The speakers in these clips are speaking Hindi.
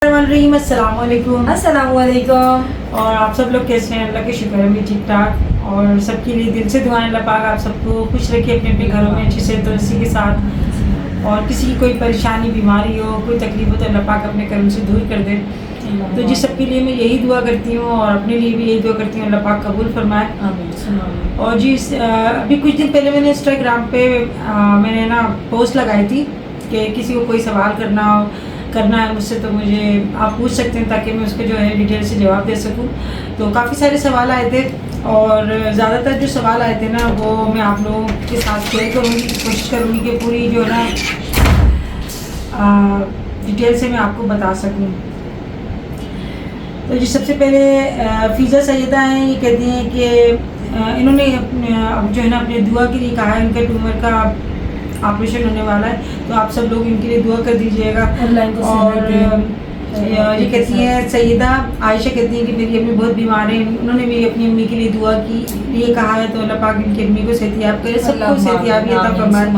अस्सलामुअलैकुम। अस्सलामुअलैकुम। और आप सब लोग कैसे हैं? अल्लाह के शुक्र है भी ठीक ठाक। और सबके लिए दिल से दुआएं, अल्लाह पाक आप सबको खुश रखे अपने अपने घरों में अच्छे से तंदुरुस्ती के साथ। और किसी की कोई परेशानी बीमारी हो, कोई तकलीफ हो तो अल्लाह पाक अपने कर्म से दूर कर दे। तो जिस सबके लिए मैं यही दुआ करती हूँ और अपने लिए भी यही दुआ करती हूँ, अल्लाह पाक कबूल फरमाए। और जी अभी कुछ दिन पहले मैंने इंस्टाग्राम पे मैंने ना पोस्ट लगाई थी कि किसी को कोई सवाल करना है मुझसे तो मुझे आप पूछ सकते हैं, ताकि मैं उसके जो है डिटेल से जवाब दे सकूं। तो काफ़ी सारे सवाल आए थे और ज़्यादातर जो सवाल आए थे ना वो मैं आप लोगों के साथ शेयर करूँगी, कोशिश करूँगी कि पूरी जो है ना डिटेल से मैं आपको बता सकूँ। तो जी सबसे पहले फ़िज़ा सैयदा हैं, ये कहती हैं कि इन्होंने अब जो है ना अपने दुआ के लिए कहा है, उनके ट्यूमर का ऑपरेशन होने वाला है, तो आप सब लोग इनके लिए दुआ कर दीजिएगा। और ये कहती हैं सैयदा आयशा, कहती हैं कि मेरी अम्मी बहुत बीमार है, उन्होंने भी अपनी अम्मी के लिए दुआ की लिए कहा है, तो अल्लाह पाक इनकी अम्मी को सेहतियाब करे, सबको सेहतियाबी अता फरमाए।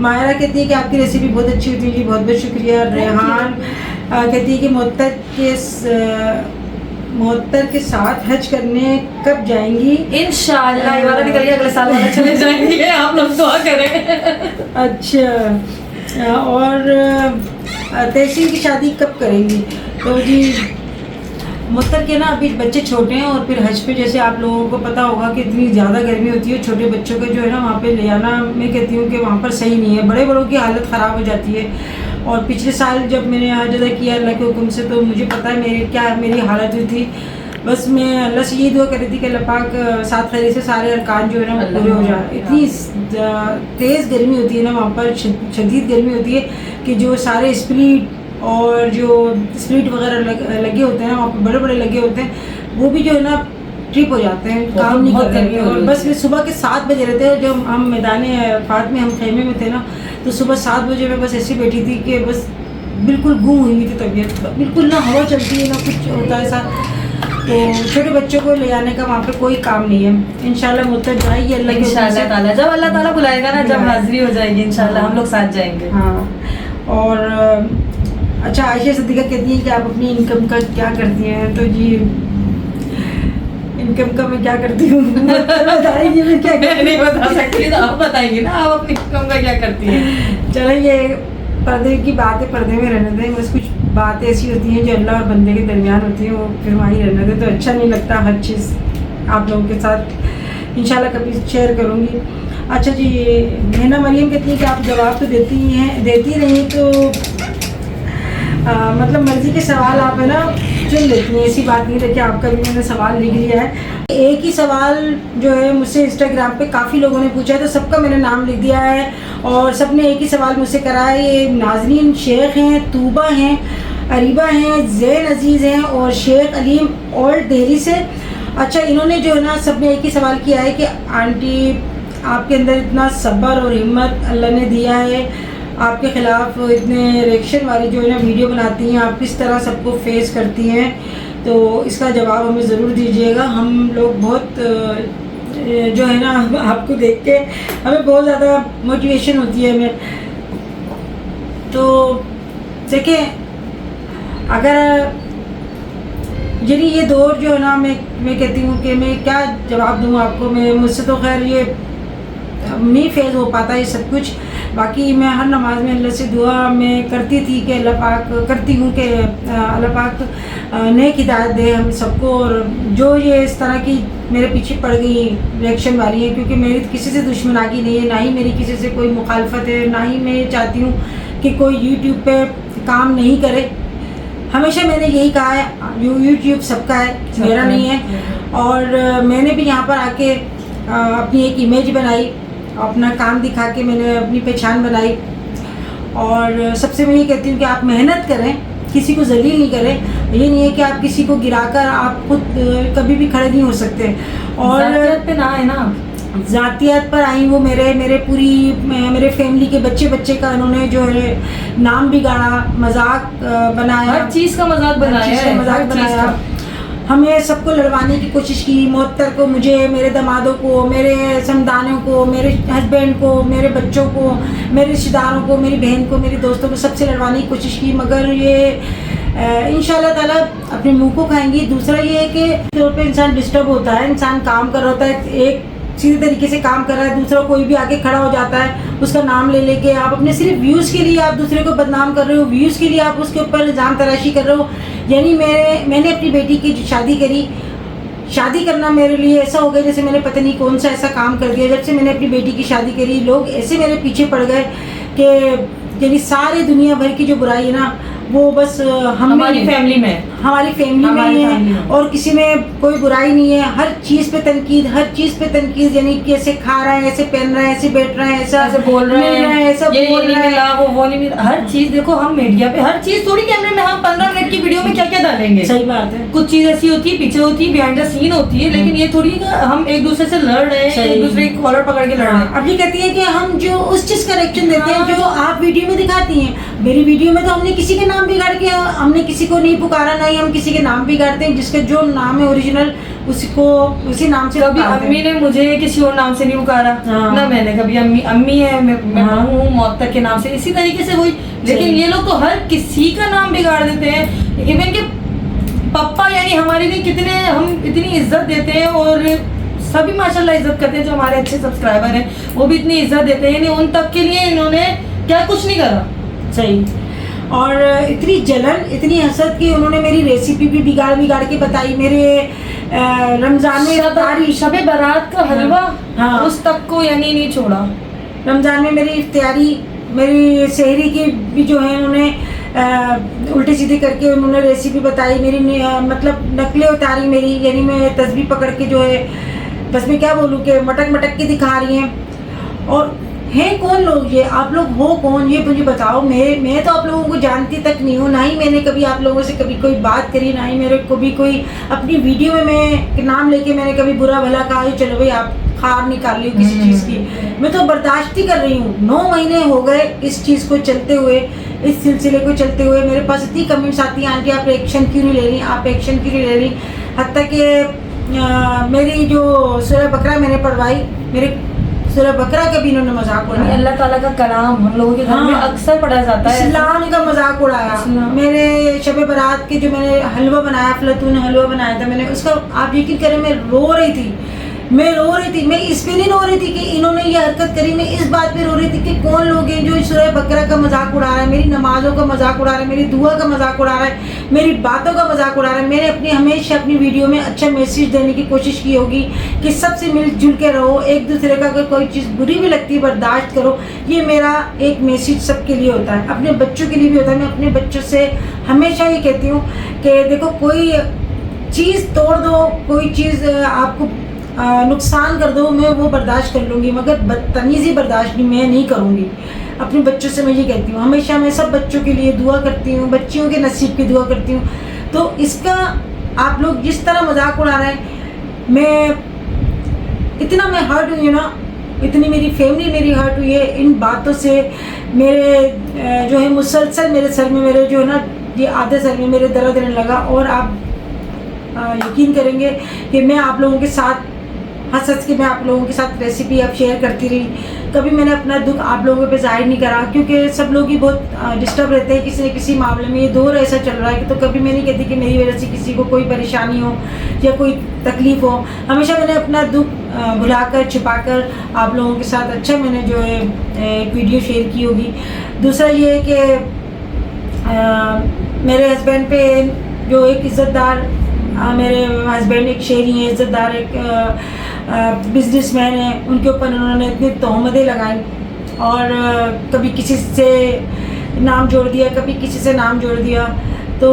मायरा कहती है कि आपकी रेसिपी बहुत अच्छी होती है जी, बहुत बहुत शुक्रिया। रेहान कहती है कि मोहत्तर के साथ हज करने कब जाएंगी? इंशाअल्लाह ये वाला निकल गया, अगले साल वाला चले जाएंगे, आप लोग दुआ करें। अच्छा, और तहसीन की शादी कब करेंगी? तो जी मुत्तर के ना अभी बच्चे छोटे हैं, और फिर हज पे जैसे आप लोगों को पता होगा कि इतनी ज़्यादा गर्मी होती है, छोटे बच्चों को जो है ना वहाँ पे ले आना, मैं कहती हूँ कि वहाँ पर सही नहीं है, बड़े बड़ों की हालत ख़राब हो जाती है। और पिछले साल जब मैंने हज अदा किया अल्लाह के हुक्म से, तो मुझे पता है मेरी हालत हुई थी। बस मैं अल्लाह से यही दुआ कर रही थी कि अल्लाह पाक 7 खरी से सारे अरकान जो है ना वो पूरे हो जाए। इतनी तेज़ गर्मी होती है ना वहाँ पर, शदीद गर्मी होती है कि जो सारे स्प्लिट वगैरह लगे होते हैं वहाँ पर, बड़े बड़े लगे होते हैं, वो भी जो है ना ट्रिप हो जाते हैं, काम नहीं करते हैं। और बस फिर सुबह के 7 बजे रहते हैं, जब हम मैदान अरफात में हम खेमे में थे ना, तो सुबह 7 बजे मैं बस ऐसी बैठी थी कि बस बिल्कुल गुम हुई थी तबीयत, बिल्कुल ना हवा चलती है ना कुछ होता है ऐसा। तो छोटे बच्चों को ले आने का वहाँ पे कोई काम नहीं है। इंशाल्लाह मुत्तर जाएगी अल्लाह के इंशाल्लाह ताला, जब अल्लाह ताला बुलाएगा ना, जब हाजिरी हो जाएगी इंशाल्लाह हम लोग साथ जाएंगे। हाँ। और अच्छा, आयशा सिद्दीका कहती है कि आप अपनी इनकम का क्या करती हैं? तो जी इनकम का मैं क्या करती हूँ बताएंगी मैं क्या नहीं बता सकती, तो आप बताएंगी ना आप अपनी इनकम का क्या करती हैं। चलो ये पर्दे की बात है, पर्दे में रहने दें। बस कुछ बातें ऐसी होती हैं जो अल्लाह और बंदे के दरमियान होती हैं, वो फिर वहीं रहने दें, तो अच्छा नहीं लगता। हर चीज़ आप लोगों के साथ इंशाल्लाह कभी शेयर करूँगी। अच्छा जी, नैना मरियम कहती है कि आप जवाब तो देती रही, तो मतलब मर्जी के सवाल आप है ना चुन लेती हैं, ऐसी बात नहीं। देखिए आपका भी मैंने सवाल लिख लिया है। एक ही सवाल जो है मुझसे इंस्टाग्राम पे काफ़ी लोगों ने पूछा है, तो सबका मैंने नाम लिख दिया है और सबने एक ही सवाल मुझसे करा है। ये नाजरीन शेख हैं, तूबा हैं, अरीबा हैं, जैन अजीज़ हैं और शेख अलीम ओल्ड दिल्ली से। अच्छा, इन्होंने जो है ना सबने एक ही सवाल किया है कि आंटी आपके अंदर इतना सब्र और हिम्मत अल्लाह ने दिया है, आपके ख़िलाफ़ इतने रिएक्शन वाली जो है ना वीडियो बनाती हैं, आप किस तरह सबको फेस करती हैं? तो इसका जवाब हमें ज़रूर दीजिएगा। हम लोग बहुत जो है ना आपको देख के हमें बहुत ज़्यादा मोटिवेशन होती है हमें। तो देखिए, अगर ये दौर जो है ना, मैं कहती हूँ कि मैं क्या जवाब दूँ आपको। मुझसे तो खैर ये नहीं फेस हो पाता ये सब कुछ। बाकी मैं हर नमाज में अल्लाह से दुआ मैं करती थी कि अल्लाह पाक नेक हिदायत दे हम सबको। और जो ये इस तरह की मेरे पीछे पड़ गई रिएक्शन वाली है, क्योंकि मेरी किसी से दुश्मनागी नहीं है, ना ही मेरी किसी से कोई मुखालफत है, ना ही मैं चाहती हूँ कि कोई यूट्यूब पे काम नहीं करे। हमेशा मैंने यही कहा है, यूट्यूब सबका है, मेरा नहीं है। और मैंने भी यहाँ पर आके अपनी एक इमेज बनाई, अपना काम दिखा के मैंने अपनी पहचान बनाई। और सबसे मैं ये कहती हूँ कि आप मेहनत करें, किसी को जलील नहीं करें। ये नहीं है कि आप किसी को गिराकर आप खुद कभी भी खड़े नहीं हो सकते। और जातियत पे ना है ना, जातियत पर आई वो मेरे फैमिली के बच्चे का उन्होंने जो है नाम बिगाड़ा, मजाक बनाया, हर चीज़ का मजाक बनाया। हमें सबको लड़वाने की कोशिश की, मुअत्तर को, मुझे, मेरे दामादों को, मेरे समदानों को, मेरे हस्बैंड को, मेरे बच्चों को, मेरे रिश्तेदारों को, मेरी बहन को, मेरे दोस्तों को, सबसे लड़वाने की कोशिश की। मगर ये इंशाल्लाह ताला अपने मुंह को खाएंगी। दूसरा ये है कि तौर पे इंसान डिस्टर्ब होता है, इंसान काम कर रहा होता है, एक सीधे तरीके से काम कर रहा है, दूसरा कोई भी आगे खड़ा हो जाता है उसका नाम ले लेके आप अपने सिर्फ व्यूज़ के लिए आप दूसरे को बदनाम कर रहे हो, व्यूज़ के लिए आप उसके ऊपर इल्ज़ाम तराशी कर रहे हो। यानी मैंने अपनी बेटी की शादी करी, शादी करना मेरे लिए ऐसा हो गया जैसे मैंने पता नहीं कौन सा ऐसा काम कर दिया। जब से मैंने अपनी बेटी की शादी करी लोग ऐसे मेरे पीछे पड़ गए कि यानी सारी दुनिया भर की जो बुराई है ना वो बस हमारी फैमिली में हमारी फैमिली में ही है और किसी में कोई बुराई नहीं है। हर चीज़ पे तनकीद, हर चीज़ पे तनकीद, यानी कि ऐसे खा रहा है, ऐसे पहन रहा है, ऐसे बैठ रहा है, ऐसे बोल रहे हैं, ऐसा बोल रहा है, वो नहीं मिला। हर चीज देखो हम मीडिया पे हर चीज थोड़ी कैमरे में हम 15 मिनट की वीडियो में क्या क्या डालेंगे। सही बात है। कुछ चीज ऐसी होती है पीछे होती है, बिहाइंड द सीन होती है, लेकिन ये थोड़ी हम एक दूसरे से लड़ रहे हैं, एक दूसरे की कॉलर पकड़ के लड़ रहे हैं। अब ये कहती है कि हम जो उस चीज का रिएक्शन देते हैं जो आप वीडियो में दिखाती हैं। मेरी वीडियो में तो हमने किसी के नाम बिगाड़ के, हमने किसी को नहीं पुकारा, ना ही हम किसी के नाम बिगाड़ते हैं। जिसका जो नाम है ओरिजिनल उसको उसी नाम से कभी अम्मी ने मुझे किसी और नाम से नहीं पुकारा, ना मैंने कभी अम्मी है, मैं बहू हूँ मौत तक के नाम से, इसी तरीके से वही। लेकिन ये लोग तो हर किसी का नाम बिगाड़ देते हैं। इवन के पप्पा यानी हमारे लिए कितने हम इतनी इज्जत देते हैं और सभी माशाल्लाह इज्जत करते हैं, जो हमारे अच्छे सब्सक्राइबर हैं वो भी इतनी इज्जत देते हैं, यानी उन तक के लिए इन्होंने क्या कुछ नहीं करा। सही। और इतनी जलन, इतनी हसद कि उन्होंने मेरी रेसिपी भी बिगाड़ के बताई। मेरे रमजान में शबे बारात का हलवा उस तक को यानी नहीं छोड़ा। रमजान में मेरी इफ्तियारी, मेरी सहरी की भी जो है उन्होंने उल्टे सीधे करके उन्होंने रेसिपी बताई, मेरी मतलब नकलें उतारी मेरी, यानी मैं तस्बीह पकड़ के जो है बस मैं क्या बोलूँ कि मटक के दिखा रही हैं। और हैं कौन लोग ये, आप लोग हो कौन ये मुझे बताओ। मैं तो आप लोगों को जानती तक नहीं हूँ, ना ही मैंने कभी आप लोगों से कभी कोई बात करी, ना ही मेरे को भी कोई अपनी वीडियो में मैं नाम लेके मैंने कभी बुरा भला कहा चलो भाई आप खार निकाल ली किसी चीज़ की। मैं तो बर्दाश्त ही कर रही हूँ। 9 महीने हो गए इस चीज़ को चलते हुए, इस सिलसिले को चलते हुए। मेरे पास इतनी कमेंट्स आती हैं आंटी आप एक्शन क्यों नहीं ले रही, आप एक्शन क्यों नहीं ले रही। हत्ता कि मेरी जो सूरह बकरा मैंने पढ़वाई, मेरे सूरह बकरा का भी इन्होंने मजाक उड़ाया। अल्लाह ताला का कलाम हम लोगों के घर में अक्सर पढ़ा जाता है, इस्लाम का मजाक उड़ाया। मेरे शब बारात के जो मैंने हलवा बनाया, अफलातून हलवा बनाया था मैंने, उसका आप यकीन करें मैं रो रही थी। मैं इस पे नहीं रो रही थी कि इन्होंने ये हरकत करी, मैं इस बात पे रो रही थी कि कौन लोग हैं जो सूरह बकरा का मजाक उड़ा रहा है, मेरी नमाजों का मजाक उड़ा रहा है, मेरी दुआ का मजाक उड़ा रहा है, मेरी बातों का मजाक उड़ा रहा है। मैंने हमेशा अपनी वीडियो में अच्छा मैसेज देने की कोशिश की होगी कि सबसे मिलजुल के रहो, एक दूसरे का अगर कोई चीज़ बुरी भी लगती है बर्दाश्त करो। ये मेरा एक मैसेज सबके लिए होता है, अपने बच्चों के लिए भी होता है। मैं अपने बच्चों से हमेशा ये कहती हूँ कि देखो कोई चीज़ तोड़ दो, कोई चीज़ आपको नुकसान कर दो, मैं वो बर्दाश्त कर लूँगी, मगर बदतमीज़ी बर्दाश्त मैं नहीं करूँगी। अपने बच्चों से मैं ये कहती हूँ, हमेशा मैं सब बच्चों के लिए दुआ करती हूँ, बच्चियों के नसीब की दुआ करती हूँ। तो इसका आप लोग जिस तरह मजाक उड़ा रहे हैं, इतना मैं हर्ट हुई हूँ ना, इतनी मेरी फैमिली मेरी हर्ट हुई है इन बातों से। मेरे जो है मुसलसल मेरे सर में, मेरे जो है ना ये आधे सर में मेरे दर्द रहने लगा। और आप यकीन करेंगे कि मैं आप लोगों के साथ हंस के मैं आप लोगों के साथ रेसिपी अब शेयर करती रही। कभी मैंने अपना दुख आप लोगों पे जाहिर नहीं करा, क्योंकि सब लोग ही बहुत डिस्टर्ब रहते हैं किसी न किसी मामले में। ये दौर ऐसा चल रहा है कि तो कभी मैं नहीं कहती कि मेरी वजह से किसी को कोई परेशानी हो या कोई तकलीफ़ हो। हमेशा मैंने अपना दुख भुलाकर छिपाकर आप लोगों के साथ अच्छा मैंने जो है एक वीडियो शेयर की होगी। दूसरा ये है कि मेरे हस्बैंड पे जो एक इज़्ज़तदार, मेरे हस्बैंड एक शेरी हैं, इज़्ज़तदार एक बिजनेसमैन हैं, उनके ऊपर उन्होंने इतनी तोहमतें लगाई और कभी किसी से नाम जोड़ दिया, कभी किसी से नाम जोड़ दिया। तो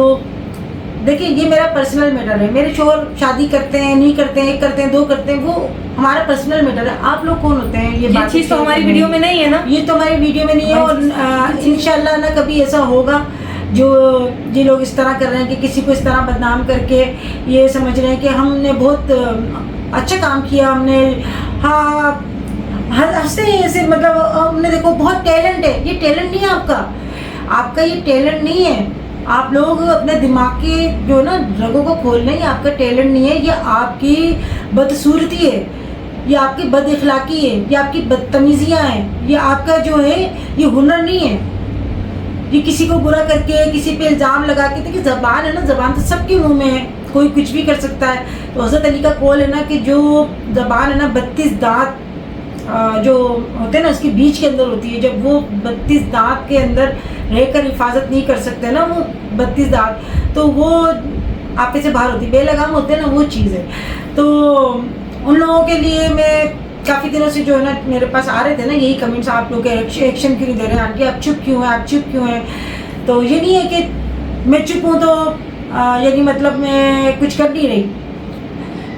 देखिए ये मेरा पर्सनल मैटर है। मेरे शोहर शादी करते हैं, नहीं करते हैं, एक करते हैं, 2 करते हैं, वो हमारा पर्सनल मैटर है। आप लोग कौन होते हैं ये चीज़ तो हमारी वीडियो में नहीं है ना, ये तो हमारी वीडियो में नहीं है। और इंशाल्लाह ना कभी ऐसा होगा जो ये लोग इस तरह कर रहे हैं कि किसी को इस तरह बदनाम करके ये समझ रहे हैं कि हमने बहुत अच्छा काम किया, हमने हाँ हंसते हैं ऐसे, मतलब हमने देखो बहुत टैलेंट है। ये टैलेंट नहीं है आपका ये टैलेंट नहीं है। आप लोग अपने दिमाग के जो ना रगों को खोलना ही आपका टैलेंट नहीं है, ये आपकी बदसूरती है, ये आपकी बद इखलाकी है, ये आपकी बदतमीजियाँ हैं, ये आपका जो है ये हुनर नहीं है। ये किसी को बुरा करके, किसी पे इल्ज़ाम लगा के, देखिए ज़बान है ना, ज़बान तो सबके मुंह में है, कोई कुछ भी कर सकता है। तो हज़रत अली का कौल है ना कि जो ज़बान है ना 32 दांत जो होते हैं ना उसके बीच के अंदर होती है, जब वो 32 दांत के अंदर रहकर हिफाजत नहीं कर सकते ना वो 32 दांत, तो वो आपे से बाहर होती है, बेलगाम होते हैं ना, वो चीज़ है। तो उन लोगों के लिए मैं काफ़ी दिनों से जो है ना मेरे पास आ रहे थे ना यही कमेंट्स, आप लोग एक्शन क्यों नहीं दे रहे हैं आंटी, आप चुप क्यों हैं, आप चुप क्यों हैं। तो ये नहीं है कि मैं चुप हूँ तो यानी मतलब मैं कुछ कर नहीं रही,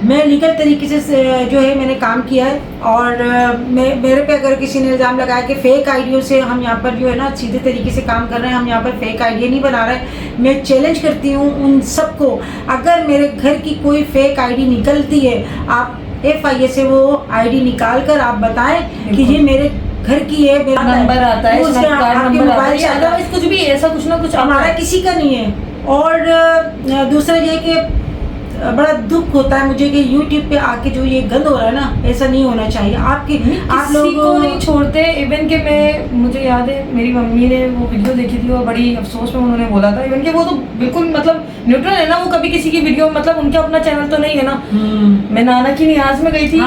मैं लीगल तरीके से जो है मैंने काम किया है। और मेरे पे अगर किसी ने इल्ज़ाम लगाया कि फ़ेक आईडियों से हम यहाँ पर जो है ना सीधे तरीके से काम कर रहे हैं, हम यहाँ पर फ़ेक आईडिया नहीं बना रहे, मैं चैलेंज करती हूँ उन सबको, अगर मेरे घर की कोई फ़ेक आईडी निकलती है, आप FIA से वो आईडी निकाल कर आप बताएं कि ये मेरे घर की है, मेरा नंबर आता है, उसके आपके मोबाइल से अदरवाइज कुछ भी ऐसा कुछ ना कुछ हमारा किसी का नहीं है। और दूसरा ये कि बड़ा दुख होता है मुझे कि YouTube पे आके जो ये गंद हो रहा है ना, ऐसा नहीं होना चाहिए। आप लोग को नहीं छोड़ते। इवन के मुझे याद है मेरी मम्मी ने वो वीडियो देखी थी और बड़ी अफसोस में उन्होंने बोला था, इवन के वो तो बिल्कुल मतलब न्यूट्रल है ना, वो कभी किसी की वीडियो मतलब उनका अपना चैनल तो नहीं है ना। मैं नाना की नियाज में गई थी,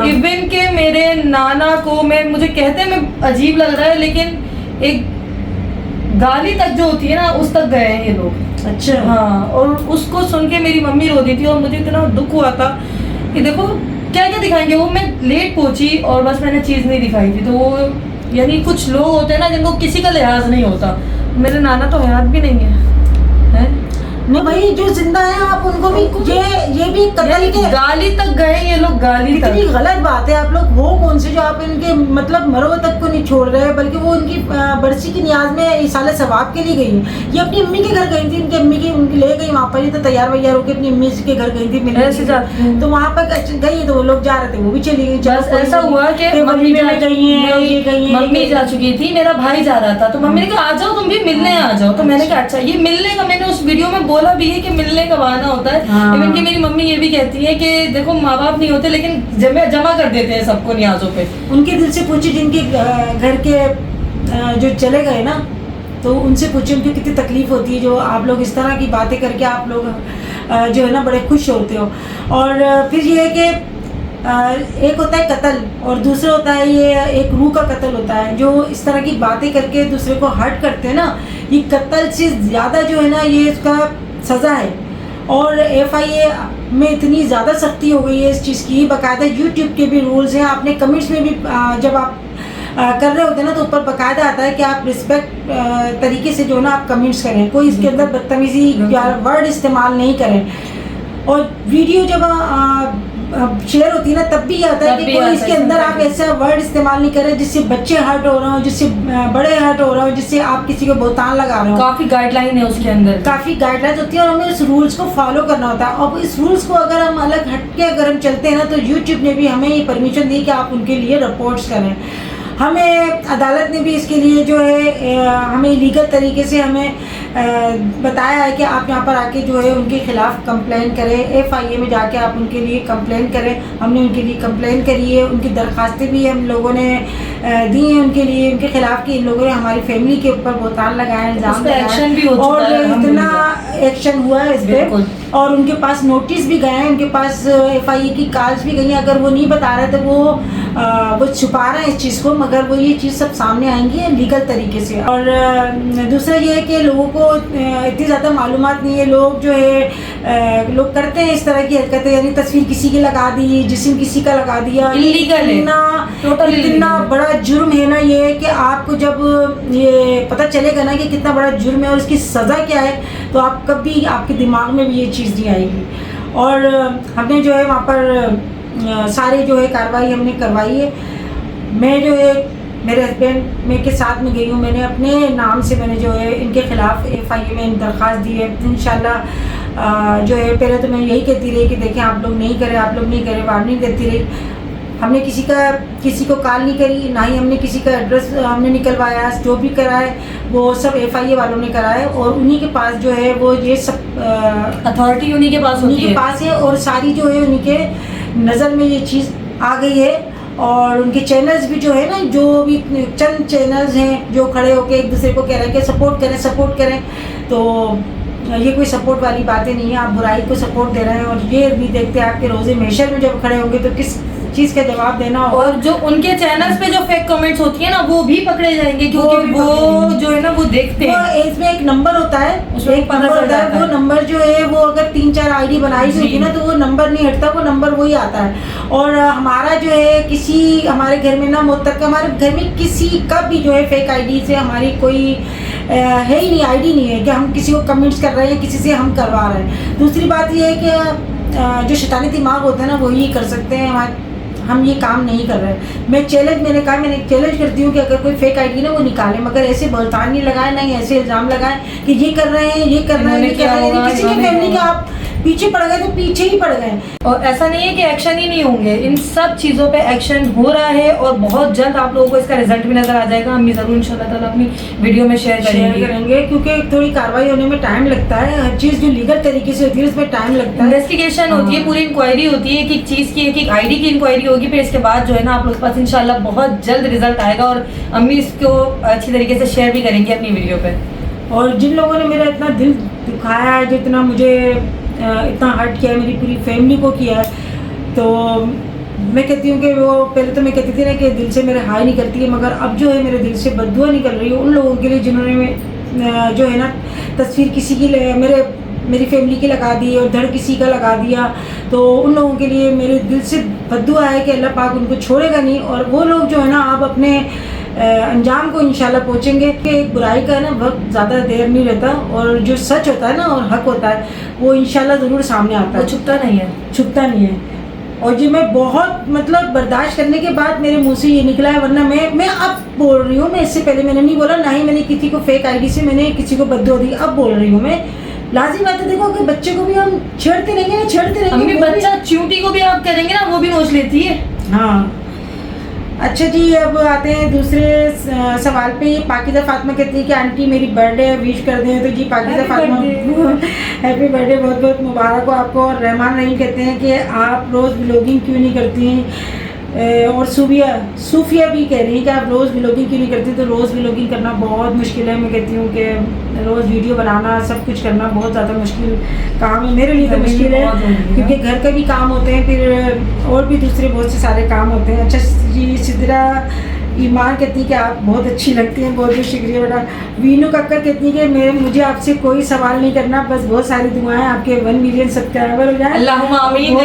इवन के मेरे नाना को मुझे कहते हैं मैं अजीब लग रहा है, लेकिन एक गाली तक जो होती है ना उस तक गए हैं ये लोग। अच्छा। हाँ, और उसको सुन के मेरी मम्मी रो दी थी और मुझे इतना दुख हुआ था कि देखो क्या क्या दिखाएंगे। वो मैं लेट पहुंची और बस मैंने चीज़ नहीं दिखाई थी, तो वो यानी कुछ लोग होते हैं ना जिनको किसी का लिहाज नहीं होता। मेरे नाना तो हयात भी नहीं है, नहीं भाई, जो जिंदा है आप उनको भी ये भी कतल के गाली तक गए ये लोग, गाली तक। इतनी गलत बात है। आप लोग हो कौन से जो आप इनके मतलब मरो तक को नहीं छोड़ रहे, बल्कि वो उनकी बरसी की नियाज में इसाले सवाब के लिए गई। ये अपनी अम्मी के घर गई थी, इनकी अम्मी की उनकी ले गई वहाँ पर, ये तो तैयार वैयार होकर अपनी अम्मी के घर गई थी मिलने, तो वहाँ पर गई तो वो लोग जा रहे थे, वो भी चली गई। ऐसा हुआ कि मम्मी जा चुकी थी, मेरा भाई जा रहा था, तो मम्मी ने कहा आ जाओ तुम भी मिलने आ जाओ। तो मैंने कहा अच्छा, ये मिलने का मैंने उस वीडियो में बोला भी है कि मिलने का बहाना होता है। इवन कि मेरी मम्मी ये भी कहती है कि देखो माँ बाप नहीं होते लेकिन जमा कर देते हैं सबको नियाजों पे। उनके दिल से पूछे जिनके घर के जो चले गए ना, तो उनसे पूछे उनकी कितनी तकलीफ होती है, जो आप लोग इस तरह की बातें करके आप लोग जो है ना बड़े खुश होते हो। और फिर ये है कि एक होता है कत्ल और दूसरा होता है ये एक रूह का कत्ल होता है। जो इस तरह की बातें करके दूसरे को हर्ट करते हैं ना, ये कत्ल से ज़्यादा जो है ना ये इसका सज़ा है। और FIA में इतनी ज़्यादा सख्ती हो गई है इस चीज़ की, बाकायदा YouTube के भी रूल्स हैं। आपने कमेंट्स में भी जब आप कर रहे होते हैं ना तो ऊपर बाकायदा आता है कि आप रिस्पेक्ट तरीके से जो ना आप कमेंट्स करें, कोई इसके अंदर बदतमीजी या वर्ड इस्तेमाल नहीं करें। और वीडियो जब शेयर होती है ना तब भी आता है कि कोई इसके अंदर आप ऐसा वर्ड इस्तेमाल नहीं करें जिससे बच्चे हर्ट हो रहे हो, जिससे बड़े हर्ट हो रहे हो, जिससे आप किसी को बहुतान लगा रहे हो। काफ़ी गाइडलाइन है उसके अंदर, काफ़ी गाइडलाइंस होती है और हमें इस रूल्स को फॉलो करना होता है। और इस रूल्स को अगर हम अलग हटके अगर हम चलते हैं ना तो YouTube ने भी हमें ये परमिशन दी कि आप उनके लिए रिपोर्ट्स करें। हमें अदालत ने भी इसके लिए जो है हमें लीगल तरीके से हमें बताया है कि आप यहाँ पर आके जो है उनके खिलाफ़ कंप्लेन करें, FIA में जाके आप उनके लिए कंप्लेन करें। हमने उनके लिए कंप्लेन करी है, उनकी दरख्वास्तें भी हम लोगों ने दी हैं उनके लिए, उनके खिलाफ़ कि इन लोगों ने हमारी फैमिली के ऊपर बहुतान लगाए, इल्ज़ाम लगाए और इतना एक्शन हुआ है इस पर। और उनके पास नोटिस भी गए हैं, उनके पास FIA की कॉल्स भी गई हैं। अगर वो नहीं बता रहे तो वो छुपा रहे हैं इस चीज़ को, मगर वो ये चीज़ सब सामने आएंगी लीगल तरीके से। और दूसरा ये है कि लोगों को इतनी ज़्यादा मालूमात नहीं है। लोग जो है लोग करते हैं इस तरह की हरकतें, यानी तस्वीर किसी की लगा दी, जिस्म किसी का लगा दिया, इल्लीगल है। इतना बड़ा जुर्म है ना ये कि आपको जब ये पता चलेगा ना कि कितना बड़ा जुर्म है और इसकी सज़ा क्या है, तो आप कभी आपके दिमाग में भी ये चीज़ नहीं आएगी। और हमने जो है वहाँ पर सारी जो है कार्रवाई हमने करवाई है। मैं जो है मेरे हस्बैंड के साथ में गई हूँ, मैंने अपने नाम से मैंने जो है इनके ख़िलाफ़ FIA में दरख्वास्त दी है। इंशाल्लाह जो है पहले तो मैं यही कहती रही कि देखें आप लोग नहीं करें, आप लोग नहीं करें, वार्निंग देती रही। हमने किसी को कॉल नहीं करी, ना ही हमने किसी का एड्रेस हमने निकलवाया। जो भी करा है वो सब FIA वालों ने करा है और उन्हीं के पास जो है वो ये सब अथॉरिटी उन्हीं के पास है और सारी जो है उन्हीं के नज़र में ये चीज़ आ गई है। और उनके चैनल्स भी जो है ना, जो भी चंद चैनल्स हैं जो खड़े होकर एक दूसरे को कह रहे हैं कि सपोर्ट करें, तो ये कोई सपोर्ट वाली बातें नहीं है। आप बुराई को सपोर्ट दे रहे हैं और ये भी देखते हैं आपके रोज़े महशर में जब खड़े होंगे तो किस चीज़ का जवाब देना होगा। और जो उनके चैनल्स पे जो फेक कमेंट्स होती है ना, वो भी पकड़े जाएंगे, क्योंकि वो जो है ना वो देखते हैं। इसमें एक नंबर होता है, उसमें एक नंबर होता है, वो नंबर जो है वो अगर 3-4 आईडी बनाई हुई होती ना तो वो नंबर नहीं हटता, वो नंबर वही आता है। और हमारा जो है किसी हमारे घर में ना मुतक हमारे घर में किसी का भी जो है फेक आईडी से हमारी कोई है ही नहीं, आईडी नहीं है कि हम किसी को कमेंट्स कर रहे हैं, किसी से हम करवा रहे हैं। दूसरी बात ये है कि जो शैतानी दिमाग होता है ना वही कर सकते हैं, हम ये काम नहीं कर रहे हैं। मैंने चैलेंज करती हूँ कि अगर कोई फेक आईडी ना वो निकाले, मगर ऐसे बहतान नहीं लगाए, नहीं ऐसे इल्ज़ाम लगाए कि ये कर रहे हैं, ये कर रहे हैं, किसी की फैमिली का आप पीछे पड़ गए तो पीछे ही पड़ गए। और ऐसा नहीं है कि एक्शन ही नहीं होंगे, इन सब चीज़ों पे एक्शन हो रहा है और बहुत जल्द आप लोगों को इसका रिजल्ट भी नजर आ जाएगा। हम ज़रूर इंशाल्लाह ताला अपनी वीडियो में शेयर करेंगे, क्योंकि थोड़ी कार्रवाई होने में टाइम लगता है। हर चीज़ जो लीगल तरीके से होती है उसमें टाइम लगता है, इन्वेस्टिगेशन होती है, पूरी इंक्वायरी होती है, एक चीज़ की एक आईडी की इंक्वायरी होगी, फिर इसके बाद जो है ना आप लोग के पास इंशाल्लाह बहुत जल्द रिजल्ट आएगा और अम्मी इसको अच्छी तरीके से शेयर भी करेंगे अपनी वीडियो पे। और जिन लोगों ने मेरा इतना दिल दुखाया है, जितना मुझे इतना हर्ट किया है, मेरी पूरी फैमिली को किया है, तो मैं कहती हूँ कि वो पहले तो मैं कहती थी ना कि दिल से मेरे हाय नहीं करती है, मगर अब जो है मेरे दिल से बद्दुआ निकल रही है उन लोगों के लिए जिन्होंने जो है ना तस्वीर किसी की मेरी फैमिली की लगा दी और धड़ किसी का लगा दिया। तो उन लोगों के लिए मेरे दिल से बद्दुआ है कि अल्लाह पाक उनको छोड़ेगा नहीं, और वो लोग जो है ना अब अपने अंजाम को इंशाल्लाह पहुँचेंगे। कि एक बुराई का ना वक्त ज़्यादा देर नहीं रहता, और जो सच होता है ना और हक होता है वो इंशाल्लाह ज़रूर सामने आता है, छुपता नहीं है। और जी मैं बहुत मतलब बर्दाश्त करने के बाद मेरे मुंह से ये निकला है, वरना मैं अब बोल रही हूँ। मैं इससे पहले मैंने नहीं बोला, ना ही मैंने किसी को फेक आईडी से मैंने किसी को बद्दुआ दी। अब बोल रही हूँ मैं, लाजिम बात है। देखो अगर बच्चे को भी हम छेड़ते रहेंगे अम्मी बच्चा चूंटी को भी आप करेंगे ना वो भी नोच लेती है। हाँ अच्छा जी, अब आते हैं दूसरे सवाल पे। पाकिज़ा फातिमा कहती है कि आंटी मेरी बर्थडे है, विश कर दें। तो जी पाकिज़ा फातिमा हैप्पी बर्थडे, बहुत बहुत मुबारक हो आपको। और रहमान रहीम कहते हैं कि आप रोज़ व्लॉगिंग क्यों नहीं करती हैं। और सूफिया भी कह रही है कि आप रोज़ व्लॉगिंग क्यों नहीं करती। तो रोज़ व्लॉगिंग करना बहुत मुश्किल है। मैं कहती हूँ कि रोज़ वीडियो बनाना, सब कुछ करना बहुत ज़्यादा मुश्किल काम है मेरे लिए। तो मुश्किल है क्योंकि घर के भी काम होते हैं, फिर और भी दूसरे बहुत से सारे काम होते हैं। अच्छा जी, सिद्रा ईमान कहती है कि आप बहुत अच्छी लगती हैं, बहुत बहुत शुक्रिया बेटा। वीनू कक्कर कहती है कि मुझे आपसे कोई सवाल नहीं करना, बस बहुत सारी दुआएं आपके 1 मिलियन सब्सक्राइबर हो जाए। अल्लाहुम्मा आमीन।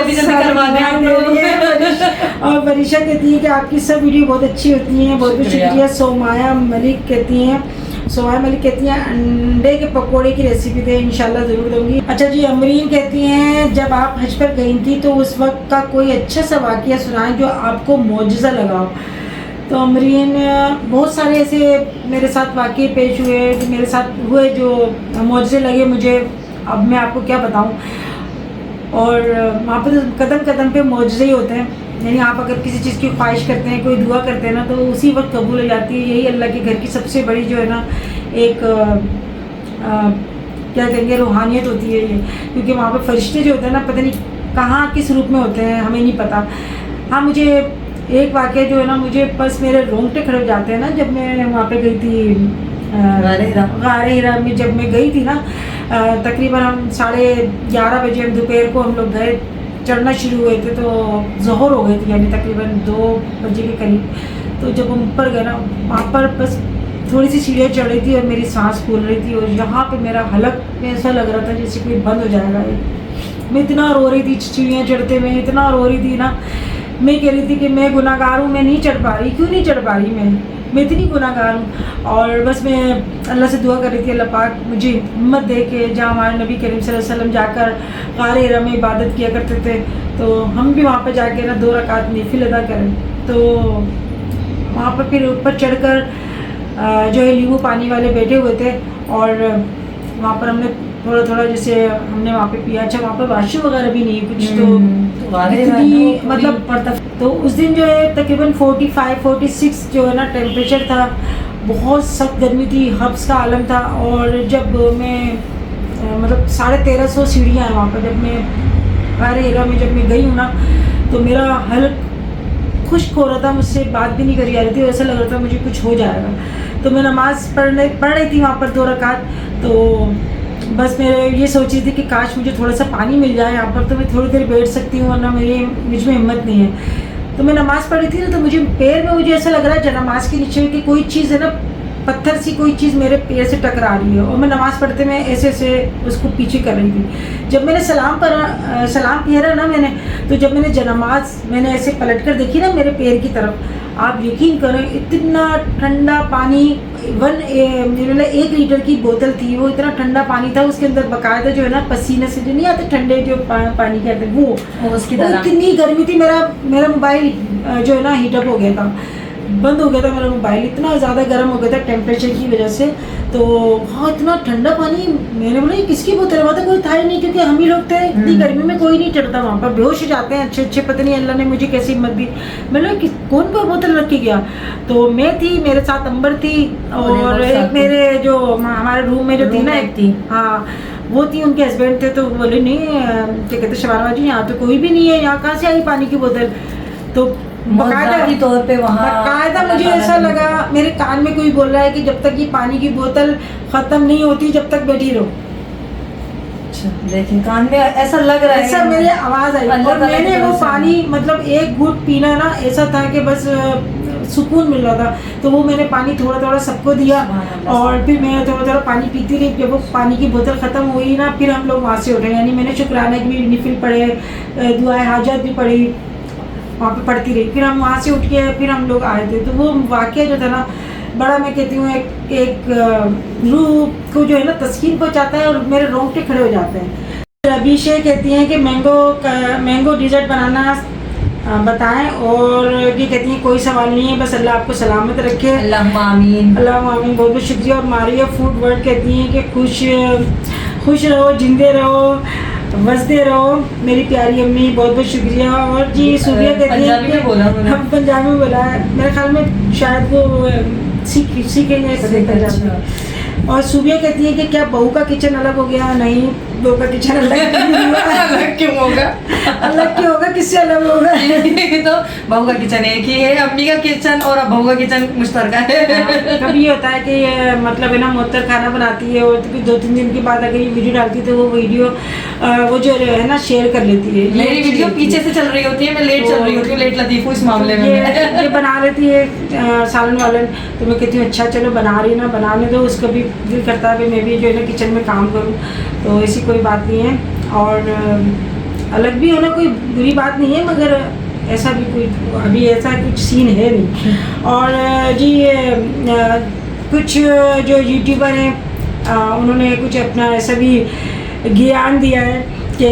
और बरीशा कहती है कि आपकी सब वीडियो बहुत अच्छी होती हैं, बहुत बहुत शुक्रिया। सोमाया मलिक कहती हैं अंडे के पकोड़े की रेसिपी दें, इंशाल्लाह ज़रूर दूंगी। अच्छा जी, अमरीन कहती हैं जब आप हज पर गई थी तो उस वक्त का कोई अच्छा सा वाक़या सुनाएं जो आपको मौजज़ा लगा हो। तो अमरीन, बहुत सारे ऐसे मेरे साथ वाक़ये पेश हुए जो मेरे साथ हुए जो मौजज़े लगे मुझे, अब मैं आपको क्या बताऊं। और वहाँ पर कदम कदम पे मौजज़े ही होते हैं। यानी आप अगर किसी चीज़ की ख्वाहिश करते हैं, कोई दुआ करते हैं ना, तो उसी वक्त कबूल हो जाती है। यही अल्लाह के घर की सबसे बड़ी जो है ना एक क्या कहेंगे रूहानियत होती है ये। क्योंकि वहाँ पर फरिश्ते जो होते हैं ना, पता नहीं कहाँ किस रूप में होते हैं, हमें नहीं पता। हाँ, मुझे एक वाक़या जो है ना, मुझे बस मेरे रोंगटे खड़े हो जाते हैं ना जब मैं वहाँ पे गई थी गारे हिरा में। जब मैं गई थी ना, तकरीबन हम 11:30 बजे हम दोपहर को हम लोग गए, चढ़ना शुरू हुए थे तो ज़ोहर हो गई थी, यानी तकरीबन 2 बजे के करीब। तो जब हम ऊपर गए ना, वहाँ पर बस थोड़ी सी सीढ़ियाँ चढ़ रही थी और मेरी सांस फूल रही थी, और यहाँ पे मेरा हलक में ऐसा लग रहा था जैसे कोई बंद हो जाएगा। मैं इतना रो रही थी सीढ़ियाँ चढ़ते में, इतना रो रही थी ना। मैं कह रही थी कि मैं गुनाहगार हूँ, मैं नहीं चढ़ पा रही। क्यों नहीं चढ़ पा रही मैं इतनी गुनाहगार हूँ। और बस मैं अल्लाह से दुआ कर रही थी, अल्लाह पाक मुझे हिम्मत दे के, जहाँ हमारे नबी करीम सल्लल्लाहु अलैहि वसल्लम जाकर गारे हिरा में इबादत किया करते थे, तो हम भी वहाँ पर जाके ना 2 रकात नफिल अदा करें। तो वहाँ पर फिर ऊपर चढ़कर जो है नींबू पानी वाले बैठे हुए थे, और वहाँ पर हमने थोड़ा जैसे हमने वहाँ पे पिया। अच्छा, वहाँ पर वाशरूम वगैरह भी नहीं कुछ, तो मतलब पड़ता। तो उस दिन जो है तकरीबन 45-46 जो है ना टेम्परेचर था, बहुत सख्त गर्मी थी, हब्स का आलम था। और जब मैं मतलब 1350 सीढ़ियाँ हैं वहाँ पर, जब मैं गारे हिरा में जब मैं गई हूँ ना, तो मेरा हल्क खुश्क हो रहा था, मुझसे बात भी नहीं करी जा रही थी, ऐसा लग रहा था मुझे कुछ हो जाएगा। तो मैं नमाज़ पढ़ रही थी वहाँ पर 2 रकात। तो बस मैं ये सोच रही थी कि काश मुझे थोड़ा सा पानी मिल जाए यहाँ पर, तो मैं थोड़ी देर बैठ सकती हूँ, वरना मुझ में हिम्मत नहीं है। तो मैं नमाज़ पढ़ रही थी ना, तो मुझे पैर में मुझे ऐसा लग रहा है नमाज के नीचे कि कोई चीज़ है ना, पत्थर सी कोई चीज़ मेरे पैर से टकरा रही है। और मैं नमाज़ पढ़ते में ऐसे उसको पीछे कर रही थी। जब मैंने सलाम किया ना मैंने, तो जब मैंने ऐसे पलट कर देखी ना मेरे पैर की तरफ, आप यकीन करें इतना ठंडा पानी, 1 लीटर की बोतल थी, वो इतना ठंडा पानी था, उसके अंदर बाकायदा जो है ना पसीने से जो नहीं आते ठंडे जो पानी के आते वो इतनी गर्मी थी। मेरा मोबाइल जो है ना हीटअप हो गया था, बंद हो गया था मेरा मोबाइल, इतना ज़्यादा गर्म हो गया था टेम्परेचर की वजह से। तो हाँ, इतना ठंडा पानी, मैंने बोला ये किसकी बोतल है, वहाँ तो कोई था ही नहीं, क्योंकि हम ही लोग थे, इतनी गर्मी में कोई नहीं चढ़ता वहाँ पर, बेहोश हो जाते हैं अच्छे, पता नहीं अल्लाह ने मुझे कैसी हिम्मत दी। मैंने कौन पर बोतल रख के गया, तो मैं थी, मेरे साथ अंबर थी, और एक मेरे जो हमारे रूम में जो थी ना, एक थी, हाँ वो थी, उनके हस्बैंड थे। तो बोले नहीं, क्या कहते शबाना जी, यहाँ तो कोई भी नहीं है, यहाँ कहाँ से आई पानी की बोतल। तो बाकायदा तौर पे बाकायदा मुझे ऐसा लगा मेरे कान में कोई बोल रहा है कि जब तक ये पानी की बोतल खत्म नहीं होती जब तक बैठी रहो। देखिए कान में ऐसा लग रहा है, ऐसा मेरी आवाज आई, और मैंने वो पानी मतलब एक घूंट पीना ना, ऐसा था कि बस सुकून मिल रहा था। तो वो मैंने पानी थोड़ा थोड़ा सबको दिया, और फिर मैं थोड़ा थोड़ा पानी पीती रही। जब वो पानी की बोतल ख़त्म हुई ना, फिर हम लोग वहाँ से उठे, यानी मैंने शुक्राना की भी निफिल पढ़े, दुआए हाजत भी पढ़ी, वहाँ पे पढ़ती रही। फिर हम वहाँ से उठ के फिर हम लोग आए थे। तो वो वाक़या जो था ना, बड़ा मैं कहती हूँ एक रूह को जो है ना तस्कीन पहुँचाता है, और मेरे रोंगटे खड़े हो जाते हैं। रबी शेख कहती हैं कि मैंगो डिज़र्ट बनाना बताएं, और ये कहती हैं कोई सवाल नहीं है, बस अल्लाह आपको सलामत रखे, अल्लाहुम्मा आमीन, अल्लाहुम्मा आमीन। बहुत बहुत शुक्रिया। और मारिया फूड वर्ल्ड कहती हैं कि खुश रहो, जिंदे रहो, बसते रहो मेरी प्यारी अम्मी, बहुत बहुत शुक्रिया। और जी सूबिया कहती है कि हम पंजाबी में बोला है, मेरे ख्याल में शायद वो सीखेंगे। और सूबिया कहती है कि क्या बहू का किचन अलग हो गया? नहीं, बहू का किचन अलग अलग क्यों होगा? अलग क्यों होगा, किससे अलग होगा? तो बहू का किचन एक ही है, अम्मी का किचन और अब बहू का किचन मुश्तरका है। कभी ये होता है कि मतलब है ना मुअत्तर खाना बनाती है, और फिर 2-3 दिन के बाद अगर ये वीडियो डालती है तो वो वीडियो वो जो है ना शेयर कर लेती है। मेरी वीडियो पीछे से चल रही होती है, मैं लेट चल रही होती हूँ, लेट लतीफ़ इस मामले में। ये बना लेती है सालन वालन, तो मैं कहती हूँ अच्छा चलो बना रही ना, बनाने दो, उसका भी दिल करता है मैं भी जो है ना किचन में काम करूँ, तो ऐसी कोई बात नहीं है। और अलग भी होना कोई बुरी बात नहीं है, मगर ऐसा भी कोई अभी ऐसा कुछ सीन है नहीं। और जी कुछ जो यूट्यूबर हैं उन्होंने कुछ अपना ऐसा भी ज्ञान दिया है कि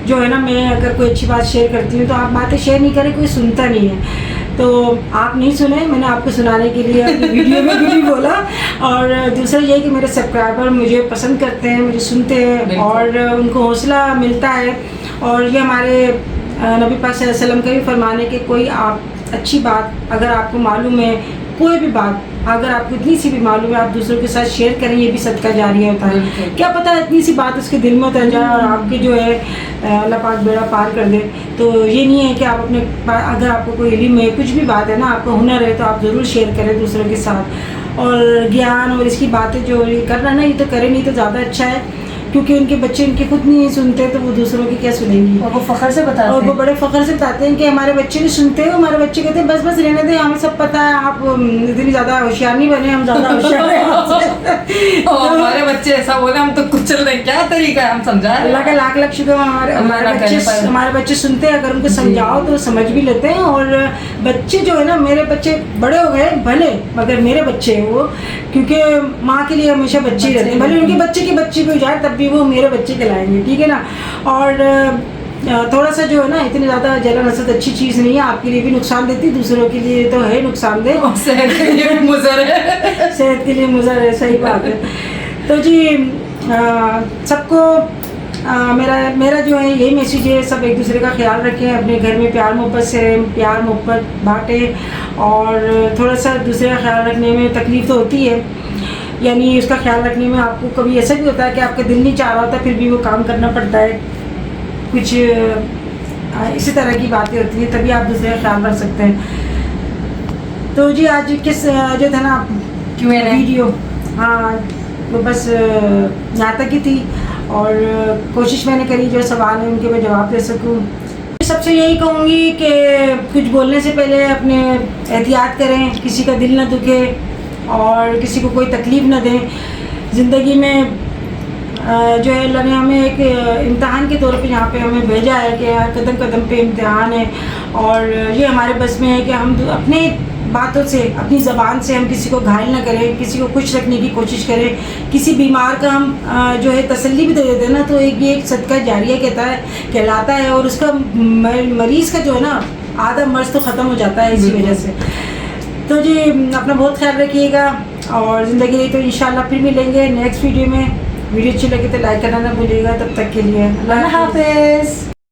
जो है ना, मैं अगर कोई अच्छी बात शेयर करती हूँ तो आप बातें शेयर नहीं करें, कोई सुनता नहीं है। तो आप नहीं सुने, मैंने आपको सुनाने के लिए अपनी वीडियो में भी बोला। और दूसरा ये कि मेरे सब्सक्राइबर मुझे पसंद करते हैं, मुझे सुनते हैं, और उनको हौसला मिलता है। और ये हमारे नबी पाक सल्लल्लाहु अलैहि वसल्लम का भी फरमान है कि कोई आप अच्छी बात अगर आपको मालूम है, कोई भी बात अगर आपको इतनी सी भी मालूम है, आप दूसरों के साथ शेयर करें, ये भी सदका जारिया होता है। क्या पता इतनी सी बात उसके दिल में उतर जाए और आपके जो है अल्लाह पाक बेड़ा पार कर दे। तो ये नहीं है कि आप अपने अगर आपको कोई इल्म है, कुछ भी बात है ना, आपको हुनर है, तो आप ज़रूर शेयर करें दूसरों के साथ। और ज्ञान और इसकी बातें जो ये कर रहा है ना, ये तो करें नहीं तो ज़्यादा अच्छा है, क्योंकि उनके बच्चे इनके खुद नहीं सुनते, तो वो दूसरों की क्या सुनेंगी। और वो फ़ख्र से बताते हैं, और वो बड़े फ़ख्र से बताते हैं कि हमारे बच्चे नहीं सुनते हैं। हमारे बच्चे कहते हैं बस बस रहने दें, हमें सब पता है, आप इतनी ज़्यादा होशियार नहीं बने, हम ज़्यादा होशियार हैं। हमारे बच्चे ऐसा बोले, हम तो कुछ चल रहे, क्या तरीका है, हम समझा। अल्लाह का लाख लाख शुक्र, हमारे बच्चे सुनते हैं, अगर उनको समझाओ तो समझ भी लेते हैं। और बच्चे जो है ना, मेरे बच्चे बड़े हो गए भले, मगर मेरे बच्चे हैं वो, क्योंकि माँ के लिए हमेशा बच्चे ही रहते हैं, भले उनके बच्चे की बच्ची भी हो जाए तब भी वो मेरे बच्चे कहलाएंगे, ठीक है ना। और थोड़ा सा जो है ना, इतनी ज़्यादा जलन हसद अच्छी चीज़ नहीं है, आपके लिए भी नुकसान देती, दूसरों के लिए तो है नुकसानदेह, और सेहत के लिए भी मुज़र है। सेहत के लिए मुज़र है, सही बात है। तो जी सबको मेरा जो है यही मैसेज है, सब एक दूसरे का ख्याल रखें, अपने घर में प्यार मोहब्बत से प्यार मोहब्बत बांटें। और थोड़ा सा दूसरे का ख्याल रखने में तकलीफ़ तो होती है, यानी उसका ख्याल रखने में आपको कभी ऐसा भी होता है कि आपका दिल नहीं चाह रहा होता, फिर भी वो काम करना पड़ता है। कुछ इसी तरह की बातें होती हैं, तभी आप दूसरे का ख्याल रख सकते हैं। तो जी आज किस जो था ना Q&A वीडियो, हाँ वो बस यहाँ तक ही थी, और कोशिश मैंने करी जो सवाल है उनके मैं जवाब दे सकूँ। सबसे यही कहूँगी कि कुछ बोलने से पहले अपने एहतियात करें, किसी का दिल ना दुखे और किसी को कोई तकलीफ़ ना दें। ज़िंदगी में जो है अल्लाह ने हमें एक इम्तहान के तौर पे यहाँ पे हमें भेजा है कि कदम कदम पे इम्तहान है, और ये हमारे बस में है कि हम अपने बातों से, अपनी ज़बान से हम किसी को घायल ना करें, किसी को खुश रखने की कोशिश करें। किसी बीमार का हम जो है तसल्ली भी दे देते हैं ना, तो ये एक सदका जारिया कहलाता है, और उसका मरीज़ का जो है ना आधा मर्ज़ तो ख़त्म हो जाता है इसी वजह से। तो जी अपना बहुत ख्याल रखिएगा, और ज़िंदगी रही तो इंशाल्लाह फिर मिलेंगे नेक्स्ट वीडियो में। वीडियो अच्छी लगे तो लाइक करना ना भूलिएगा। तब तक के लिए अल्लाह हाफ़िज़।